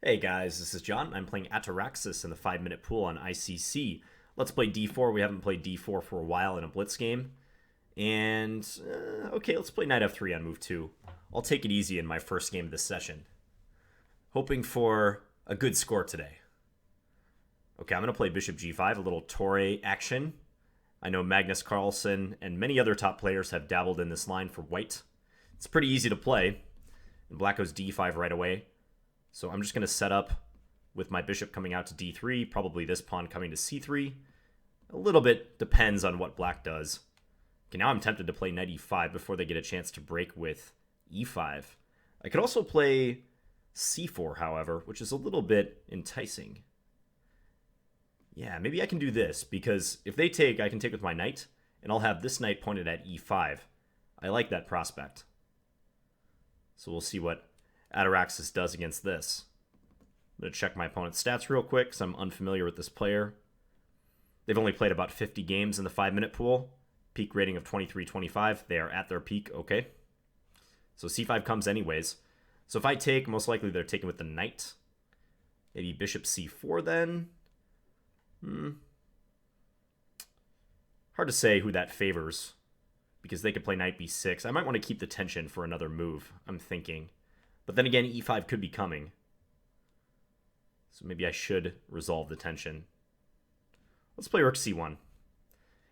Hey guys, this is John. I'm playing Ataraxis in the 5-minute pool on ICC. Let's play d4. We haven't played d4 for a while in a Blitz game. And, okay, let's play knight f3 on move 2. I'll take it easy in my first game of this session. Hoping for a good score today. Okay, I'm going to play bishop g5, a little Torre action. I know Magnus Carlsen and many other top players have dabbled in this line for white. It's pretty easy to play. And black goes d5 right away. So I'm just going to set up with my bishop coming out to d3, probably this pawn coming to c3. A little bit depends on what black does. Okay, now I'm tempted to play knight e5 before they get a chance to break with e5. I could also play c4, however, which is a little bit enticing. Yeah, maybe I can do this, because if they take, I can take with my knight, and I'll have this knight pointed at e5. I like that prospect. So we'll see what Ataraxis does against this. I'm going to check my opponent's stats real quick because I'm unfamiliar with this player. They've only played about 50 games in the 5-minute pool. Peak rating of 23-25. They are at their peak. Okay. So c5 comes anyways. So if I take, most likely they're taking with the knight. Maybe bishop c4 then. Hard to say who that favors, because they could play knight b6. I might want to keep the tension for another move, I'm thinking. But then again, e5 could be coming. So maybe I should resolve the tension. Let's play rook c1.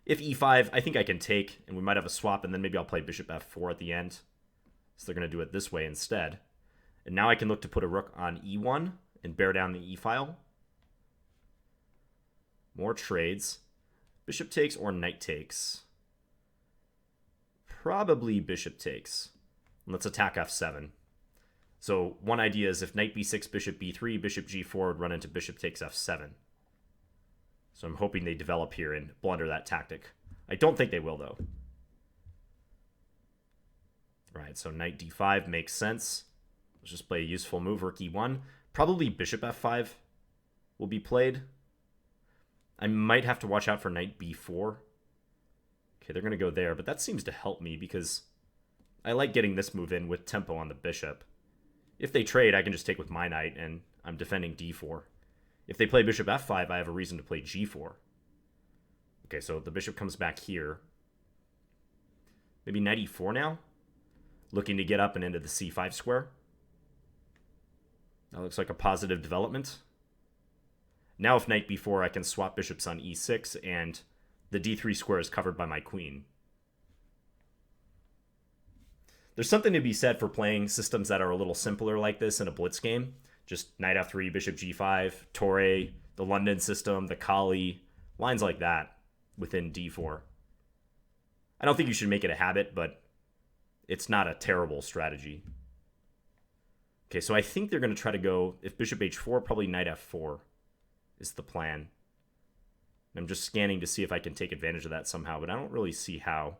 If e5, I think I can take, and we might have a swap, and then maybe I'll play bishop f4 at the end. So they're going to do it this way instead. And now I can look to put a rook on e1 and bear down the e-file. More trades. Bishop takes or knight takes. Probably bishop takes. Let's attack f7. So one idea is if knight b6, bishop b3, bishop g4 would run into bishop takes f7. So I'm hoping they develop here and blunder that tactic. I don't think they will, though. Right, so knight d5 makes sense. Let's just play a useful move, rook e1. Probably bishop f5 will be played. I might have to watch out for knight b4. Okay, they're going to go there, but that seems to help me because I like getting this move in with tempo on the bishop. If they trade, I can just take with my knight, and I'm defending d4. If they play bishop f5, I have a reason to play g4. Okay, so the bishop comes back here. Maybe knight e4 now? Looking to get up and into the c5 square. That looks like a positive development. Now if knight b4, I can swap bishops on e6, and the d3 square is covered by my queen. There's something to be said for playing systems that are a little simpler like this in a blitz game. Just knight f3, bishop g5, Torre, the London system, the Kali, lines like that within d4. I don't think you should make it a habit, but it's not a terrible strategy. Okay, so I think they're going to try to go, if bishop h4, probably knight f4 is the plan. I'm just scanning to see if I can take advantage of that somehow, but I don't really see how.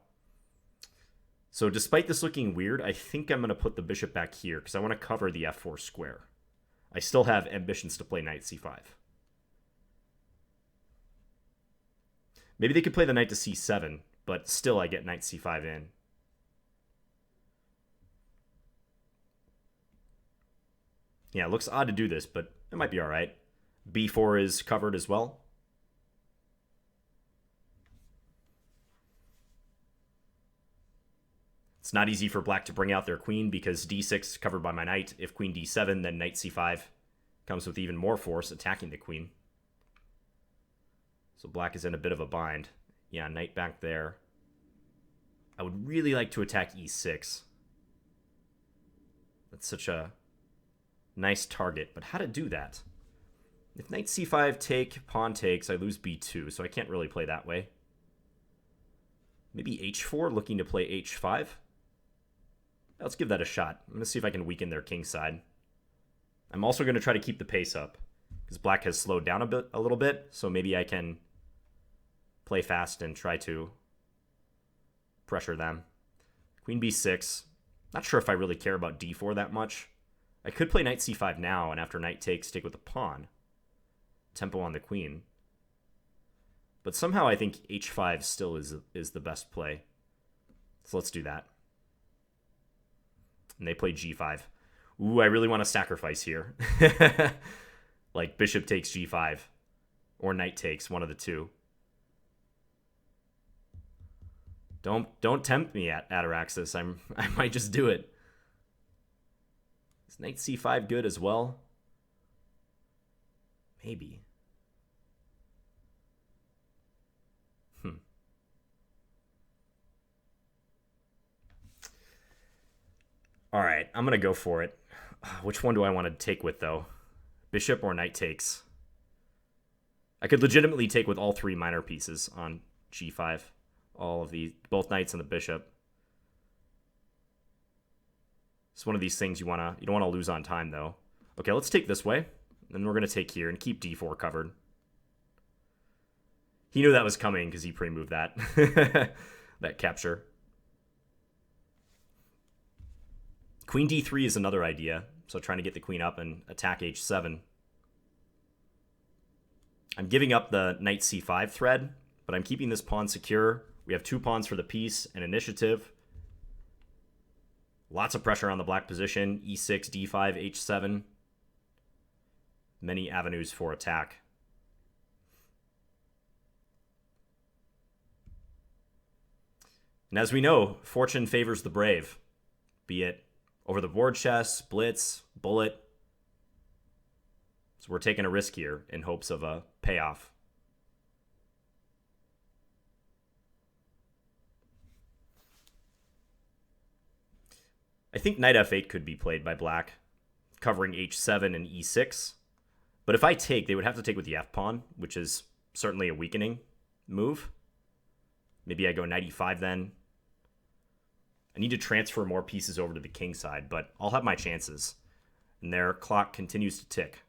So despite this looking weird, I think I'm going to put the bishop back here because I want to cover the f4 square. I still have ambitions to play knight c5. Maybe they could play the knight to c7, but still I get knight c5 in. Yeah, it looks odd to do this, but it might be all right. b4 is covered as well. It's not easy for black to bring out their queen because d6 is covered by my knight. If queen d7, then knight c5 comes with even more force attacking the queen. So black is in a bit of a bind. Yeah, knight back there. I would really like to attack e6. That's such a nice target, but how to do that? If knight c5 take, pawn takes, I lose b2, so I can't really play that way. Maybe h4, looking to play h5. Let's give that a shot. I'm going to see if I can weaken their king side. I'm also going to try to keep the pace up because black has slowed down a little bit, so maybe I can play fast and try to pressure them. Queen b6. Not sure if I really care about d4 that much. I could play knight c5 now, and after knight takes, take with a pawn. Tempo on the queen. But somehow I think h5 still is the best play. So let's do that. And they play g5. Ooh, I really want to sacrifice here. Like bishop takes g5 or knight takes, one of the two. Don't tempt me at Ataraxis. I might just do it. Is knight c5 good as well? Maybe. All right, I'm going to go for it. Which one do I want to take with, though? Bishop or knight takes? I could legitimately take with all three minor pieces on g5. All of these, both knights and the bishop. It's one of these things you don't want to lose on time, though. Okay, let's take this way. Then we're going to take here and keep d4 covered. He knew that was coming because he pre-moved that. That capture. Queen d3 is another idea. So trying to get the queen up and attack h7. I'm giving up the knight c5 thread, but I'm keeping this pawn secure. We have 2 pawns for the piece and initiative. Lots of pressure on the black position. e6, d5, h7. Many avenues for attack. And as we know, fortune favors the brave. Be it over the board chess, blitz, bullet. So we're taking a risk here in hopes of a payoff. I think knight f8 could be played by black, covering h7 and e6. But if I take, they would have to take with the f-pawn, which is certainly a weakening move. Maybe I go knight e5 then. I need to transfer more pieces over to the king side, but I'll have my chances. And their clock continues to tick.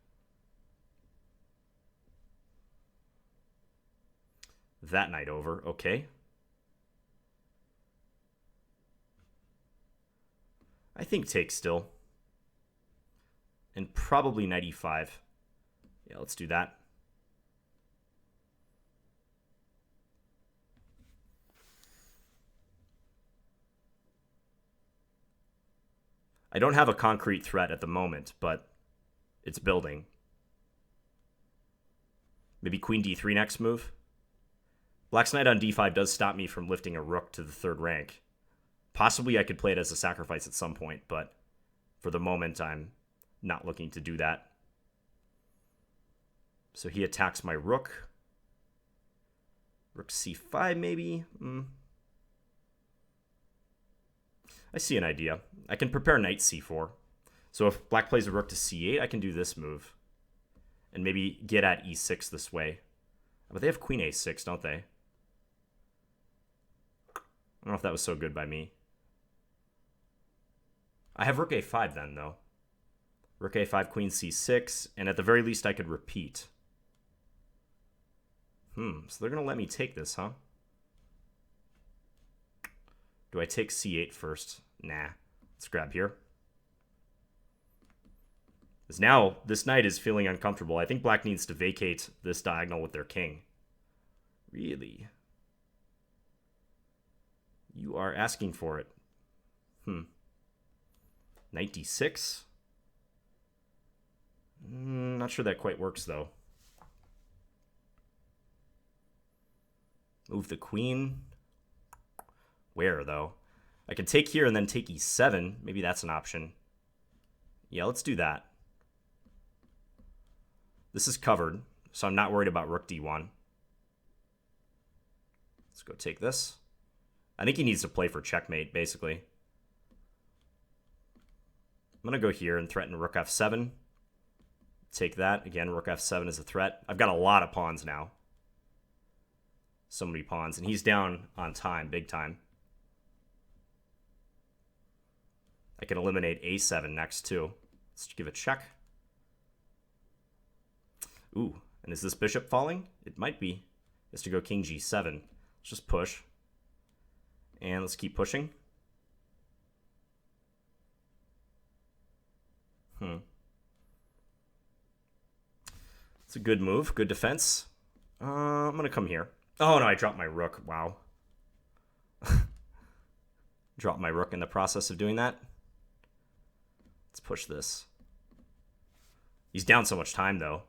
That knight over, okay. I think take still. And probably knight e5. Yeah, let's do that. I don't have a concrete threat at the moment, but it's building. Maybe queen d3 next move. Black's knight on d5 does stop me from lifting a rook to the 3rd rank. Possibly I could play it as a sacrifice at some point, but for the moment I'm not looking to do that. So he attacks my rook. Rook c5 maybe? I see an idea. I can prepare knight c4. So if black plays a rook to c8, I can do this move. And maybe get at e6 this way. But they have queen a6, don't they? I don't know if that was so good by me. I have rook a5 then, though. Rook a5, queen c6, and at the very least I could repeat. So they're going to let me take this, huh? Do I take c8 first? Nah. Let's grab here. Because now this knight is feeling uncomfortable. I think black needs to vacate this diagonal with their king. Really? You are asking for it. Knight d6? Not sure that quite works, though. Move the queen. Where, though? I can take here and then take e7. Maybe that's an option. Yeah, let's do that. This is covered, so I'm not worried about rook d1. Let's go take this. I think he needs to play for checkmate, basically. I'm going to go here and threaten rook f7. Take that. Again, rook f7 is a threat. I've got a lot of pawns now. So many pawns. And he's down on time, big time. I can eliminate a7 next, too. Let's give a check. Ooh, and is this bishop falling? It might be. It's to go king g7. Let's just push. And let's keep pushing. It's a good move, good defense. I'm going to come here. Oh, no, I dropped my rook. Wow. Dropped my rook in the process of doing that. Let's push this. He's down so much time, though.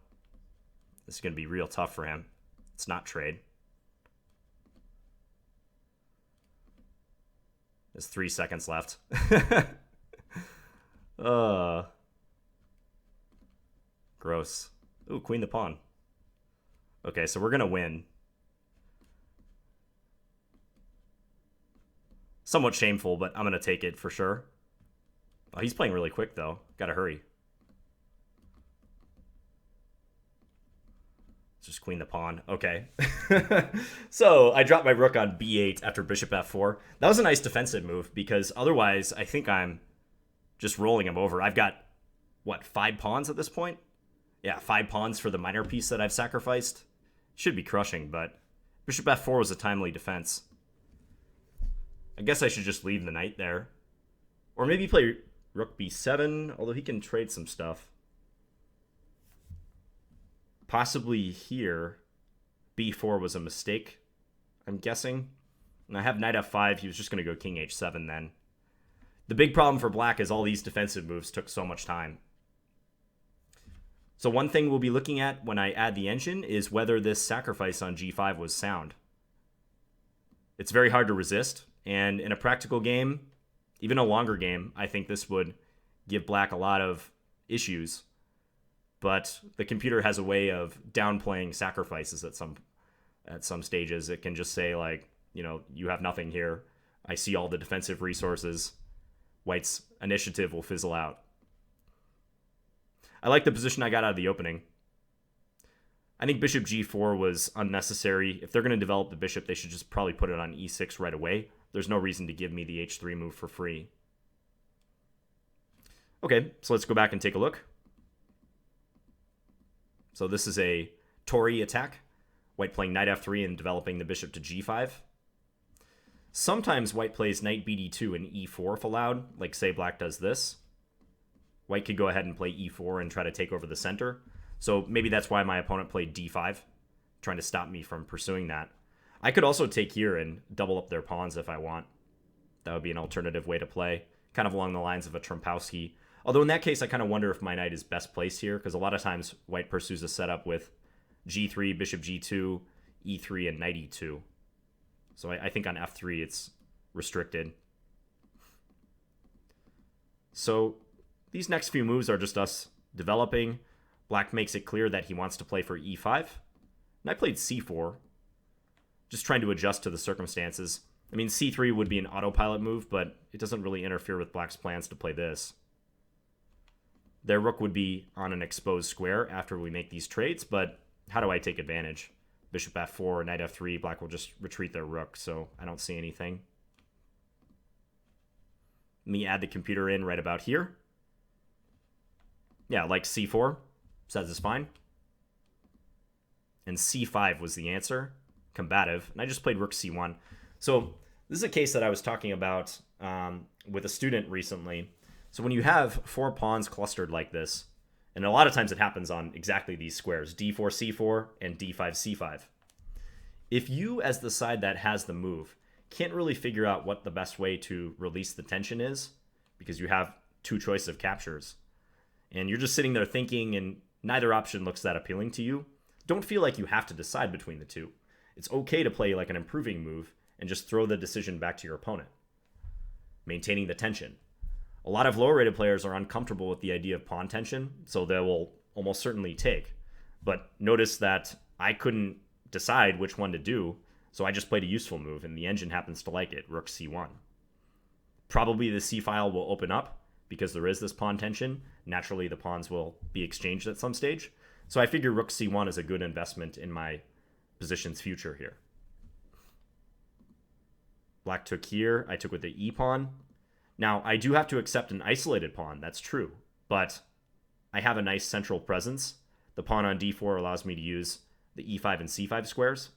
This is going to be real tough for him. Let's not trade. There's 3 seconds left. Gross. Ooh, queen the pawn. Okay, so we're going to win. Somewhat shameful, but I'm going to take it for sure. Oh, he's playing really quick, though. Gotta hurry. Let's just queen the pawn. Okay. So I dropped my rook on b8 after bishop f4. That was a nice defensive move, because otherwise I think I'm just rolling him over. I've got, what, 5 pawns at this point? Yeah, 5 pawns for the minor piece that I've sacrificed. Should be crushing, but bishop f4 was a timely defense. I guess I should just leave the knight there. Or maybe play rook b7, although he can trade some stuff. Possibly here, b4 was a mistake, I'm guessing. And I have knight f5, he was just going to go king h7 then. The big problem for black is all these defensive moves took so much time. So one thing we'll be looking at when I add the engine is whether this sacrifice on g5 was sound. It's very hard to resist, and in a practical game, even a longer game, I think this would give black a lot of issues. But the computer has a way of downplaying sacrifices at some stages. It can just say, like, you know, you have nothing here. I see all the defensive resources. White's initiative will fizzle out. I like the position I got out of the opening. I think bishop g4 was unnecessary. If they're going to develop the bishop, they should just probably put it on e6 right away. There's no reason to give me the h3 move for free. Okay, so let's go back and take a look. So this is a Torre attack. White playing knight f3 and developing the bishop to g5. Sometimes white plays knight bd2 and e4 if allowed, like say black does this. White could go ahead and play e4 and try to take over the center. So maybe that's why my opponent played d5, trying to stop me from pursuing that. I could also take here and double up their pawns if I want. That would be an alternative way to play, kind of along the lines of a Trumpowski. Although in that case, I kind of wonder if my knight is best placed here, because a lot of times white pursues a setup with g3, bishop g2, e3, and knight e2. So I think on f3 it's restricted. So these next few moves are just us developing. Black makes it clear that he wants to play for e5. And I played c4, just trying to adjust to the circumstances. I mean, c3 would be an autopilot move, but it doesn't really interfere with black's plans to play this. Their rook would be on an exposed square after we make these trades, but how do I take advantage? Bishop f4, knight f3, black will just retreat their rook, so I don't see anything. Let me add the computer in right about here. Yeah, like c4, says it's fine. And c5 was the answer, combative, and I just played rook c1. So this is a case that I was talking about with a student recently. So when you have 4 pawns clustered like this, and a lot of times it happens on exactly these squares, d4, c4, and d5, c5. If you, as the side that has the move, can't really figure out what the best way to release the tension is, because you have 2 choices of captures, and you're just sitting there thinking and neither option looks that appealing to you, don't feel like you have to decide between the two. It's okay to play like an improving move and just throw the decision back to your opponent. Maintaining the tension. A lot of lower-rated players are uncomfortable with the idea of pawn tension, so they will almost certainly take. But notice that I couldn't decide which one to do, so I just played a useful move, and the engine happens to like it, rook c1. Probably the c-file will open up, because there is this pawn tension. Naturally, the pawns will be exchanged at some stage. So I figure rook c1 is a good investment in my position's future here. Black took here, I took with the e-pawn. Now, I do have to accept an isolated pawn, that's true, but I have a nice central presence. The pawn on d4 allows me to use the e5 and c5 squares.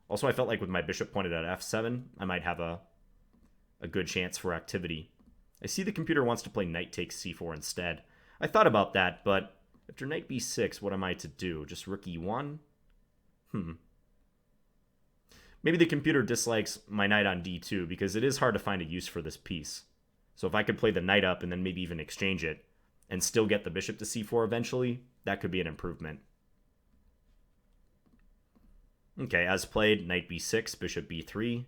Also, I felt like with my bishop pointed at f7, I might have a good chance for activity. I see the computer wants to play knight takes c4 instead. I thought about that, but after knight b6, what am I to do? Just rook e1? Maybe the computer dislikes my knight on d2, because it is hard to find a use for this piece. So if I could play the knight up and then maybe even exchange it, and still get the bishop to c4 eventually, that could be an improvement. Okay, as played, knight b6, bishop b3,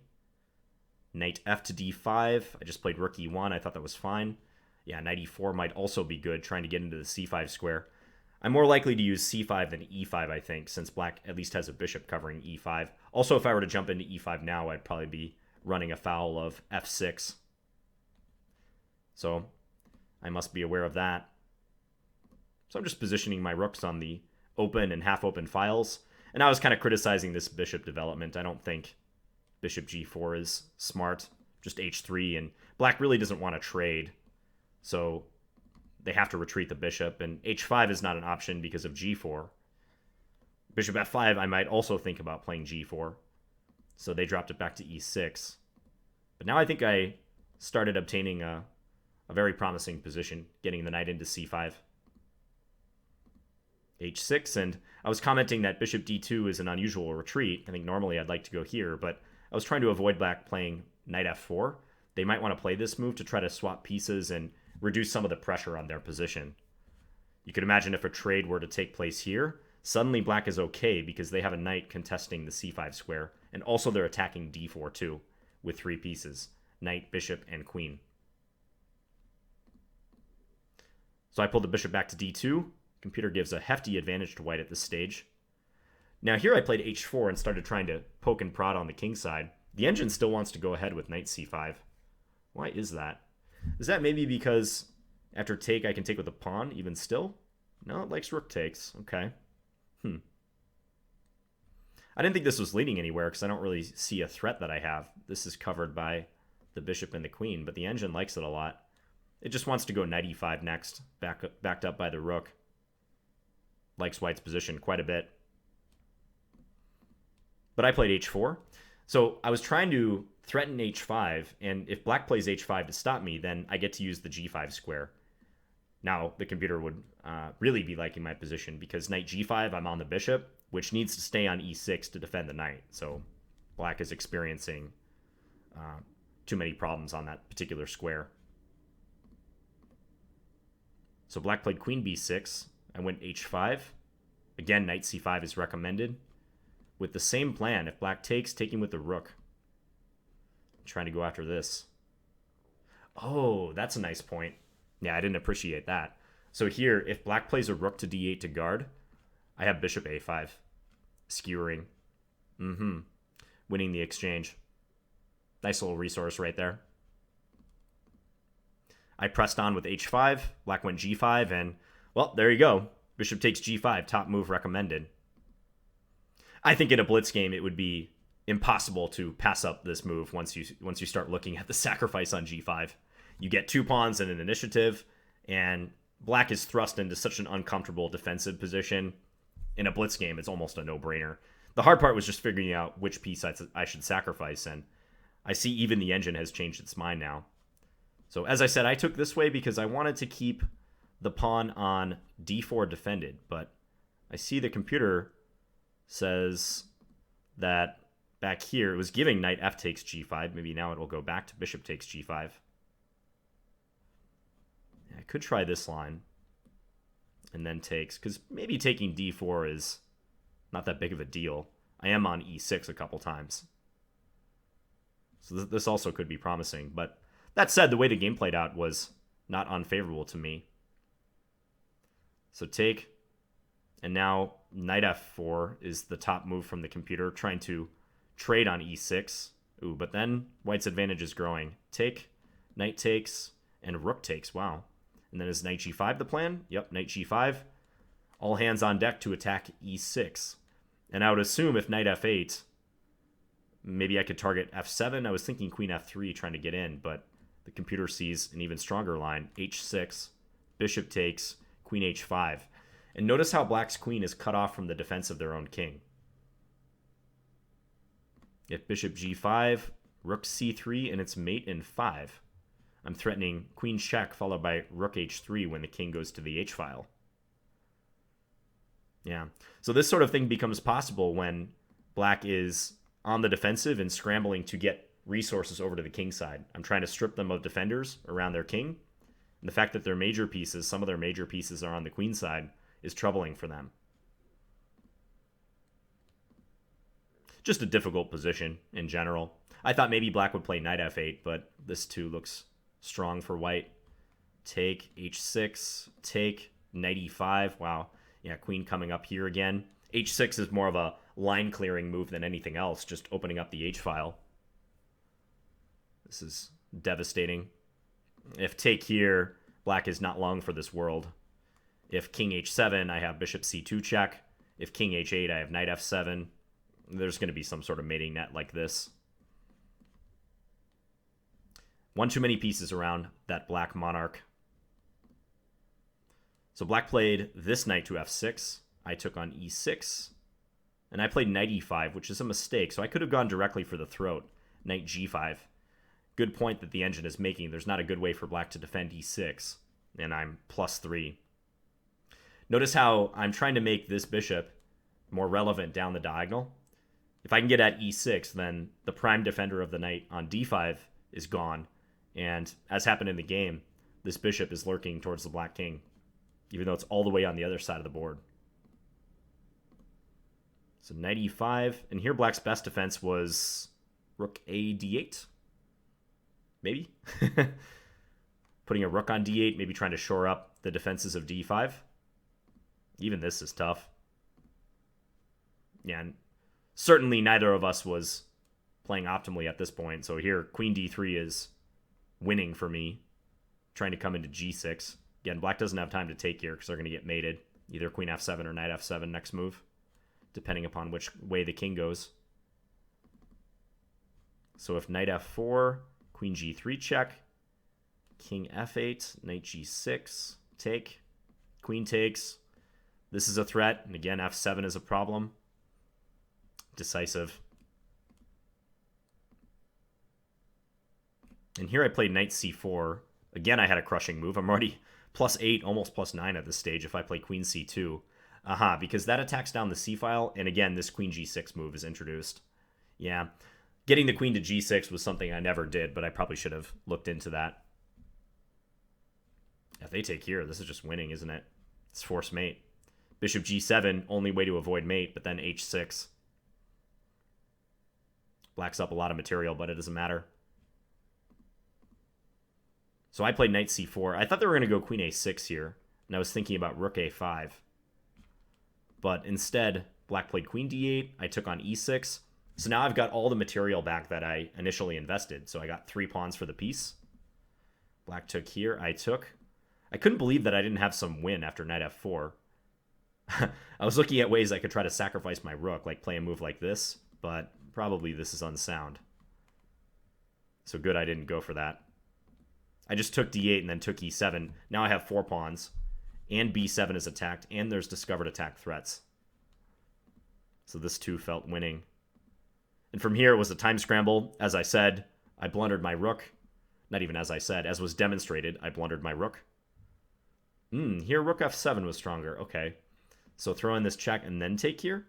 knight f to d5. I just played rook e1. I thought that was fine. Yeah, knight e4 might also be good, trying to get into the c5 square. I'm more likely to use c5 than e5, I think, since black at least has a bishop covering e5. Also, if I were to jump into e5 now, I'd probably be running afoul of f6. So I must be aware of that. So I'm just positioning my rooks on the open and half-open files. And I was kind of criticizing this bishop development. I don't think bishop g4 is smart. Just h3, and black really doesn't want to trade. So they have to retreat the bishop, and h5 is not an option because of g4. Bishop f5, I might also think about playing g4. So they dropped it back to e6. But now I think I started obtaining a very promising position, getting the knight into c5. h6, and I was commenting that bishop d2 is an unusual retreat. I think normally I'd like to go here, but I was trying to avoid black playing knight f4. They might want to play this move to try to swap pieces and reduce some of the pressure on their position. You could imagine if a trade were to take place here, suddenly black is okay because they have a knight contesting the c5 square, and also they're attacking d4 too, with 3 pieces, knight, bishop, and queen. So I pulled the bishop back to d2. Computer gives a hefty advantage to white at this stage. Now here I played h4 and started trying to poke and prod on the king side. The engine still wants to go ahead with knight c5. Why is that? Is that maybe because after take I can take with a pawn even still? No, it likes rook takes. Okay. I didn't think this was leading anywhere because I don't really see a threat that I have. This is covered by the bishop and the queen, but the engine likes it a lot. It just wants to go knight e5 next, backed up by the rook. Likes white's position quite a bit. But I played h4. So I was trying to threaten h5, and if black plays h5 to stop me, then I get to use the g5 square. Now, the computer would really be liking my position, because knight g5, I'm on the bishop, which needs to stay on e6 to defend the knight. So black is experiencing too many problems on that particular square. So black played queen b6. I went h5. Again, knight c5 is recommended. With the same plan, if black takes, taking with the rook. I'm trying to go after this. Oh, that's a nice point. Yeah, I didn't appreciate that. So here, if black plays a rook to d8 to guard, I have bishop a5. Skewering. Winning the exchange. Nice little resource right there. I pressed on with h5. Black went g5, and, well, there you go. Bishop takes g5, top move recommended. I think in a blitz game, it would be impossible to pass up this move once you start looking at the sacrifice on g5. You get 2 pawns and an initiative, and black is thrust into such an uncomfortable defensive position. In a blitz game, it's almost a no-brainer. The hard part was just figuring out which piece I should sacrifice, and I see even the engine has changed its mind now. So as I said, I took this way because I wanted to keep the pawn on d4 defended, but I see the computer says that back here it was giving knight f takes g5. Maybe now it will go back to bishop takes g5. I could try this line and then takes, because maybe taking d4 is not that big of a deal. I am on e6 a couple times. So this also could be promising, but that said, the way the game played out was not unfavorable to me. So take, and now knight f4 is the top move from the computer, trying to trade on e6. Ooh, but then white's advantage is growing. Take, knight takes, and rook takes. Wow. And then is knight g5 the plan? Yep, knight g5. All hands on deck to attack e6. And I would assume if knight f8, maybe I could target f7. I was thinking queen f3 trying to get in, but the computer sees an even stronger line. h6, bishop takes, queen h5. And notice how black's queen is cut off from the defense of their own king. If bishop g5, rook c3, and its mate in 5. I'm threatening queen check followed by rook h3 when the king goes to the h-file. Yeah, so this sort of thing becomes possible when black is on the defensive and scrambling to get resources over to the king side. I'm trying to strip them of defenders around their king. And the fact that their major pieces, some of their major pieces are on the queen side, is troubling for them. Just a difficult position in general. I thought maybe black would play knight f8, but this too looks strong for white. Take, h6, take, knight e5. Wow. Yeah, queen coming up here again. h6 is more of a line-clearing move than anything else, just opening up the h-file. This is devastating. If take here, black is not long for this world. If king h7, I have bishop c2 check. If king h8, I have knight f7. There's going to be some sort of mating net like this. One too many pieces around that black monarch. So black played this knight to f6. I took on e6. And I played knight e5, which is a mistake. So I could have gone directly for the throat. Knight g5. Good point that the engine is making. There's not a good way for black to defend e6. And I'm +3. Notice how I'm trying to make this bishop more relevant down the diagonal. If I can get at e6, then the prime defender of the knight on d5 is gone. And as happened in the game, this bishop is lurking towards the black king, even though it's all the way on the other side of the board. So knight e5, and here black's best defense was rook a d8. Maybe? Putting a rook on d8, maybe trying to shore up the defenses of d5. Even this is tough. Yeah, and certainly neither of us was playing optimally at this point. So here, queen d3 is winning for me, trying to come into g6. Again, black doesn't have time to take here because they're going to get mated. Either queen f7 or knight f7 next move, depending upon which way the king goes. So if knight f4, queen g3 check, king f8, knight g6, take, queen takes. This is a threat, and again, f7 is a problem. Decisive. And here I played knight c4. Again, I had a crushing move. I'm already +8, almost +9 at this stage if I play queen c2. Because that attacks down the c-file, and again, this queen g6 move is introduced. Yeah, getting the queen to g6 was something I never did, but I probably should have looked into that. If they take here, this is just winning, isn't it? It's force mate. Bishop g7, only way to avoid mate, but then h6. Black's up a lot of material, but it doesn't matter. So I played knight c4. I thought they were going to go queen a6 here, and I was thinking about rook a5. But instead, black played queen d8. I took on e6. So now I've got all the material back that I initially invested. So I got 3 pawns for the piece. Black took here. I took. I couldn't believe that I didn't have some win after knight f4. I was looking at ways I could try to sacrifice my rook, like play a move like this, but probably this is unsound. So good I didn't go for that. I just took d8 and then took e7. Now I have 4 pawns, and b7 is attacked, and there's discovered attack threats. So this too felt winning. And from here it was a time scramble. As I said, I blundered my rook. Not even as I said, as was demonstrated, I blundered my rook. Here rook f7 was stronger. Okay. So throw in this check and then take here.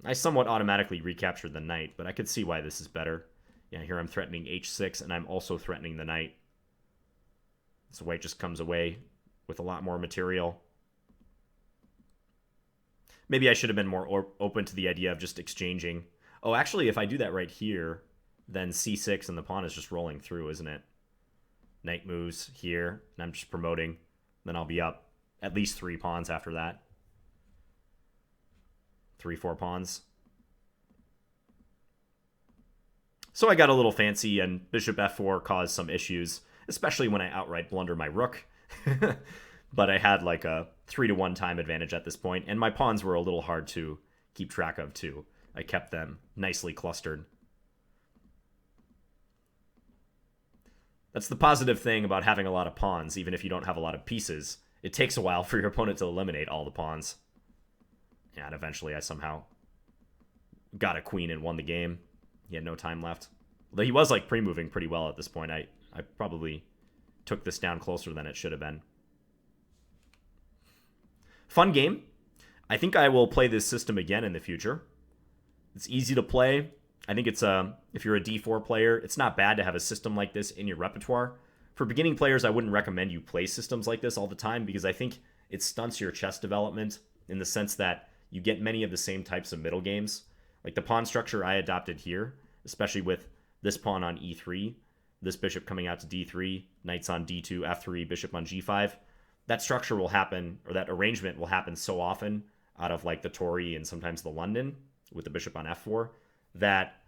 I somewhat automatically recaptured the knight, but I could see why this is better. Yeah, here I'm threatening h6, and I'm also threatening the knight. So white just comes away with a lot more material. Maybe I should have been more open to the idea of just exchanging. Oh, actually, if I do that right here, then c6 and the pawn is just rolling through, isn't it? Knight moves here, and I'm just promoting. Then I'll be up at least 3 pawns after that. 3-4 pawns. So I got a little fancy, and bishop f4 caused some issues, especially when I outright blunder my rook. But I had like a 3-to-1 time advantage at this point, and my pawns were a little hard to keep track of too. I kept them nicely clustered. That's the positive thing about having a lot of pawns, even if you don't have a lot of pieces. It takes a while for your opponent to eliminate all the pawns. Yeah, and eventually I somehow got a queen and won the game. He had no time left. Although he was like pre-moving pretty well at this point. I probably took this down closer than it should have been. Fun game. I think I will play this system again in the future. It's easy to play. I think it's if you're a d4 player, it's not bad to have a system like this in your repertoire For beginning players, I wouldn't recommend you play systems like this all the time because I think it stunts your chess development in the sense that you get many of the same types of middle games. Like the pawn structure I adopted here, especially with this pawn on e3, this bishop coming out to d3, knights on d2, f3, bishop on g5. That structure will happen, or that arrangement will happen so often out of like the Torre and sometimes the London with the bishop on f4 that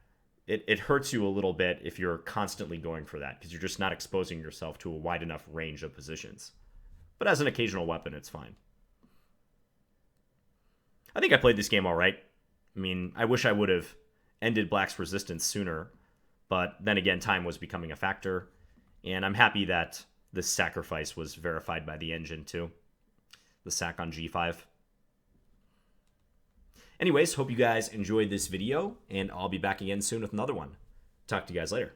it hurts you a little bit if you're constantly going for that because you're just not exposing yourself to a wide enough range of positions. But as an occasional weapon, it's fine. I think I played this game all right. I mean, I wish I would have ended Black's resistance sooner, but then again, time was becoming a factor, and I'm happy that this sacrifice was verified by the engine too. The sack on g5. Anyways, hope you guys enjoyed this video, and I'll be back again soon with another one. Talk to you guys later.